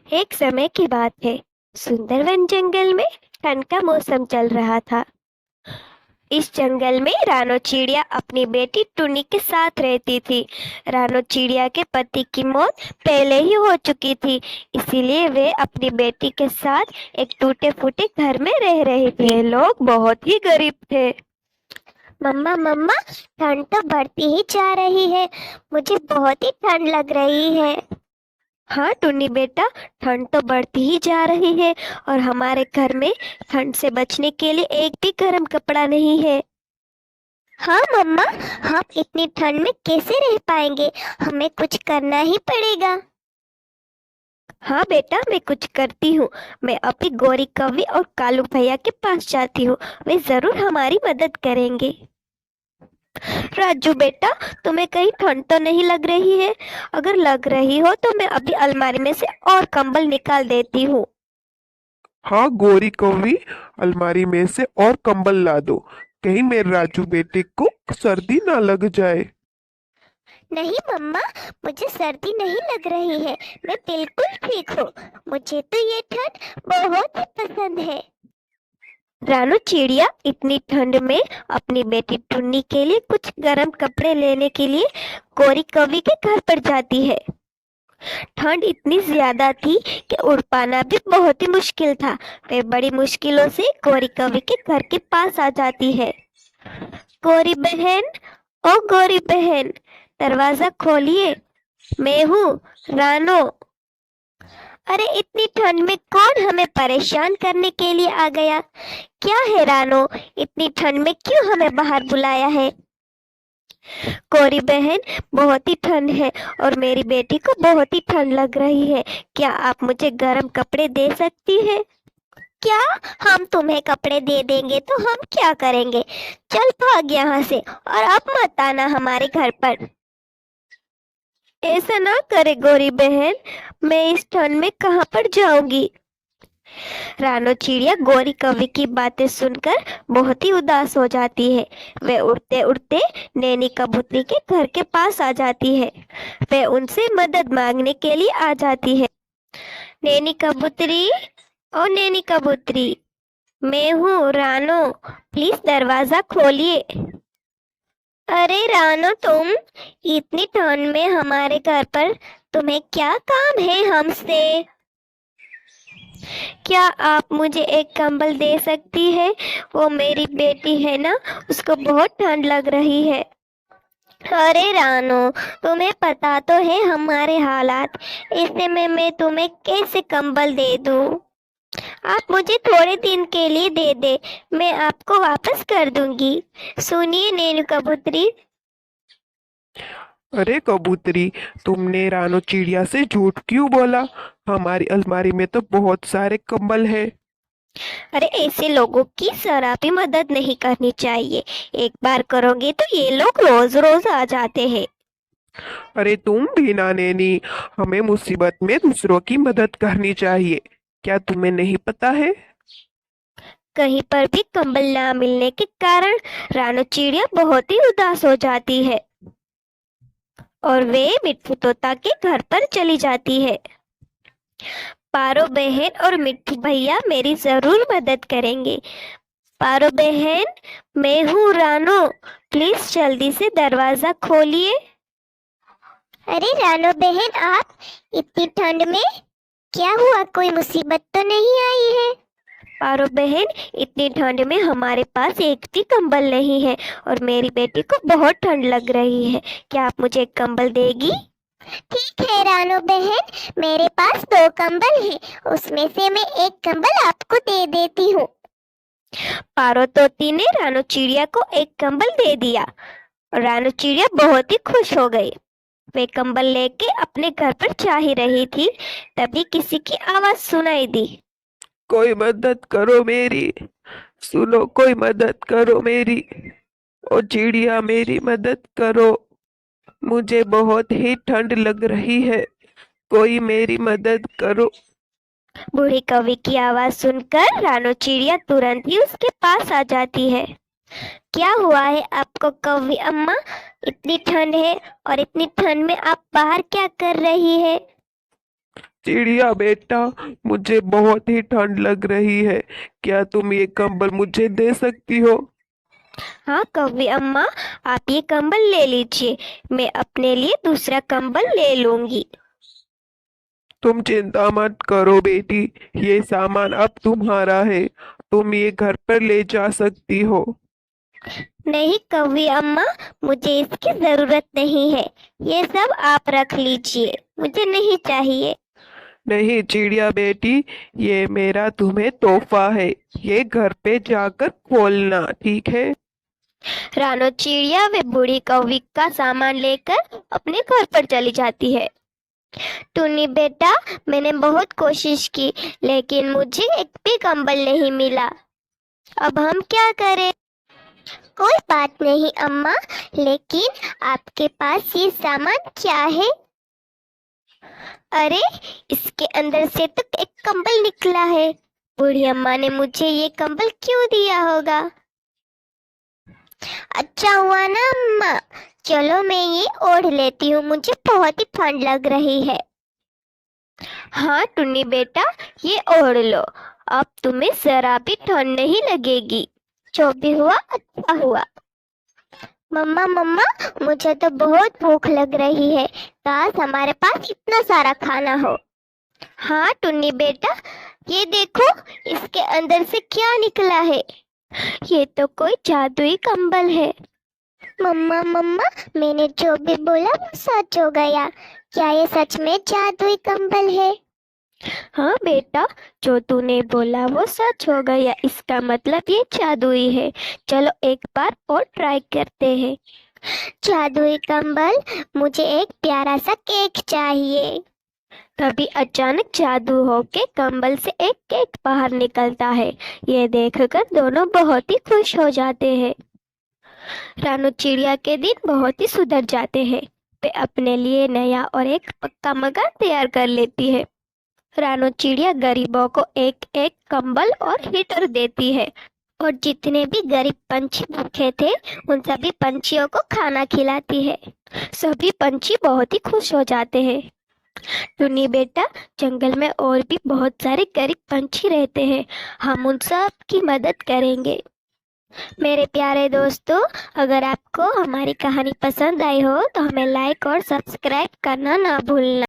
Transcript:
एक समय की बात है। सुंदरवन जंगल में ठंड का मौसम चल रहा था। इस जंगल में रानो चिड़िया अपनी बेटी टुनी के साथ रहती थी। रानो चिड़िया के पति की मौत पहले ही हो चुकी थी, इसीलिए वे अपनी बेटी के साथ एक टूटे फूटे घर में रह रहे थे। वे लोग बहुत ही गरीब थे। मम्मा मम्मा, ठंड तो बढ़ती ही जा रही है। मुझे बहुत ही ठंड लग रही है। हाँ टुन्नी बेटा, ठंड तो बढ़ती ही जा रही है और हमारे घर में ठंड से बचने के लिए एक भी गर्म कपड़ा नहीं है। हाँ मम्मा, हम इतनी ठंड में कैसे रह पाएंगे? हमें कुछ करना ही पड़ेगा। हाँ बेटा, मैं कुछ करती हूँ। मैं अभी गौरी कवि और कालू भैया के पास जाती हूँ। वे जरूर हमारी मदद करेंगे। राजू बेटा, तुम्हें कहीं ठंड तो नहीं लग रही है? अगर लग रही हो तो मैं अभी अलमारी में से और कंबल निकाल देती हूँ। हाँ गौरी कौवी, अलमारी में से और कंबल ला दो। कहीं मेरे राजू बेटे को सर्दी ना लग जाए। नहीं मम्मा, मुझे सर्दी नहीं लग रही है। मैं बिल्कुल ठीक हूँ। मुझे तो ये ठंड बहुत ही पसंद है। रानू चिड़िया इतनी ठंड में अपनी बेटी टुन्नी के लिए कुछ गर्म कपड़े लेने के लिए गौरी कवि के घर पर जाती है। ठंड इतनी ज्यादा थी कि उड़ पाना भी बहुत ही मुश्किल था। वे बड़ी मुश्किलों से गौरी कवि के घर के पास आ जाती है। गौरी बहन, ओ गौरी बहन, दरवाजा खोलिए। मैं हूँ रानो। अरे इतनी ठंड में कौन हमें परेशान करने के लिए आ गया? क्या है रानो, इतनी ठंड में क्यों हमें बाहर बुलाया है? गौरी बहन, बहुत ही ठंड है और मेरी बेटी को बहुत ही ठंड लग रही है। क्या आप मुझे गर्म कपड़े दे सकती है? क्या? हम तुम्हें कपड़े दे देंगे तो हम क्या करेंगे? चल भाग यहाँ से और अब मत आना हमारे घर पर। ऐसा ना करे गौरी बहन, मैं इस ठंड में कहाँ पर जाऊंगी? रानो चिड़िया गौरी कवि की बातें सुनकर बहुत ही उदास हो जाती है। वे उड़ते उड़ते नैनी कबूतरी के घर के पास आ जाती है। वे उनसे मदद मांगने के लिए आ जाती है। नैनी कबूतरी, ओ नैनी कबूतरी, मैं हूँ रानो, प्लीज दरवाजा खोलिए। अरे रानो, तुम इतनी ठंड में हमारे घर पर, तुम्हें क्या काम है हमसे? क्या आप मुझे एक कंबल दे सकती है? वो मेरी बेटी है ना, उसको बहुत ठंड लग रही है। अरे रानो, तुम्हें पता तो है हमारे हालात। ऐसे में मैं तुम्हें कैसे कंबल दे दूं? आप मुझे थोड़े दिन के लिए दे दे, मैं आपको वापस कर दूंगी। सुनिए नैनी कबूतरी। अरे कबूतरी, तुमने रानो चिड़िया से झूठ क्यों बोला? हमारी अलमारी में तो बहुत सारे कंबल हैं। अरे ऐसे लोगों की जरा भी मदद नहीं करनी चाहिए। एक बार करोगे तो ये लोग रोज रोज आ जाते हैं। अरे तुम भी ना नैनी, हमें मुसीबत में दूसरों की मदद करनी चाहिए। क्या तुम्हें नहीं पता है? कहीं पर भी कंबल ना मिलने के कारण रानो चिड़िया बहुत ही उदास हो जाती है और वे मिट्टू तोता के घर पर चली जाती है। पारो बहन और मिट्टू भैया मेरी जरूर मदद करेंगे। पारो बहन, मैं हूँ रानो, प्लीज जल्दी से दरवाजा खोलिए। अरे रानो बहन, आप इतनी ठंड में क्या हुआ? कोई मुसीबत तो नहीं आई है? पारो बहन, इतनी ठंड में हमारे पास एक भी कंबल नहीं है और मेरी बेटी को बहुत ठंड लग रही है। क्या आप मुझे एक कंबल देगी? ठीक है रानो बहन, मेरे पास दो कंबल हैं, उसमें से मैं एक कंबल आपको दे देती हूँ। पारो तोती ने रानो चिड़िया को एक कंबल दे दिया और रानो चिड़िया बहुत ही खुश हो गई। वे कंबल लेके अपने घर पर जा ही रही थी, तभी किसी की आवाज सुनाई दी। कोई मदद करो मेरी, सुनो कोई मदद करो मेरी। ओ चिड़िया मेरी मदद करो, मुझे बहुत ही ठंड लग रही है। कोई मेरी मदद करो। बूढ़ी कौवी की आवाज सुनकर रानो चिड़िया तुरंत ही उसके पास आ जाती है। क्या हुआ है आपको कौवी अम्मा? इतनी ठंड है और इतनी ठंड में आप बाहर क्या कर रही है? चिड़िया बेटा, मुझे बहुत ही ठंड लग रही है। क्या तुम ये कंबल मुझे दे सकती हो? हाँ कौवी अम्मा, आप ये कंबल ले लीजिए, मैं अपने लिए दूसरा कंबल ले लूंगी। तुम चिंता मत करो बेटी, ये सामान अब तुम्हारा है। तुम ये घर पर ले जा सकती हो। नहीं कौवी अम्मा, मुझे इसकी जरूरत नहीं है। ये सब आप रख लीजिए, मुझे नहीं चाहिए। नहीं चिड़िया बेटी, ये मेरा तुम्हें तोहफा है। ये घर पे जाकर खोलना, ठीक है? रानो चिड़िया वे बूढ़ी कौवी का सामान लेकर अपने घर पर चली जाती है। टुन्नी बेटा, मैंने बहुत कोशिश की, लेकिन मुझे एक भी कंबल नहीं मिला। अब हम क्या करें? कोई बात नहीं अम्मा, लेकिन आपके पास ये सामान क्या है? अरे, इसके अंदर से तो एक कंबल निकला है। बूढ़ी अम्मा ने मुझे ये कंबल क्यों दिया होगा? अच्छा हुआ ना अम्मा, चलो मैं ये ओढ़ लेती हूँ, मुझे बहुत ही ठंड लग रही है। हाँ टुन्नी बेटा, ये ओढ़ लो, अब तुम्हें जरा भी ठंड नहीं लगेगी। जो भी हुआ अच्छा हुआ। मम्मा मम्मा, मुझे तो बहुत भूख लग रही है। काश हमारे पास इतना सारा खाना हो। हाँ टुन्नी बेटा, ये देखो, इसके अंदर से क्या निकला है? ये तो कोई जादुई कंबल है। मम्मा मम्मा, मैंने जो भी बोला वो सच हो गया। क्या ये सच में जादुई कंबल है? हाँ बेटा, जो तूने बोला वो सच हो गया, इसका मतलब ये जादुई है। चलो एक बार और ट्राई करते हैं। जादुई कंबल, मुझे एक प्यारा सा केक चाहिए। तभी अचानक जादू होके कंबल से एक केक बाहर निकलता है। ये देखकर दोनों बहुत ही खुश हो जाते हैं। रानू चिड़िया के दिन बहुत ही सुधर जाते हैं। वे अपने लिए नया और एक पक्का मकान तैयार कर लेती है। रानू चिड़िया गरीबों को एक एक कंबल और हीटर देती है, और जितने भी गरीब पंछी भूखे थे उन सभी पंछियों को खाना खिलाती है। सभी पंछी बहुत ही खुश हो जाते हैं। टुन्नी बेटा, जंगल में और भी बहुत सारे गरीब पंछी रहते हैं, हम उन सब की मदद करेंगे। मेरे प्यारे दोस्तों, अगर आपको हमारी कहानी पसंद आई हो तो हमें लाइक और सब्सक्राइब करना ना भूलना।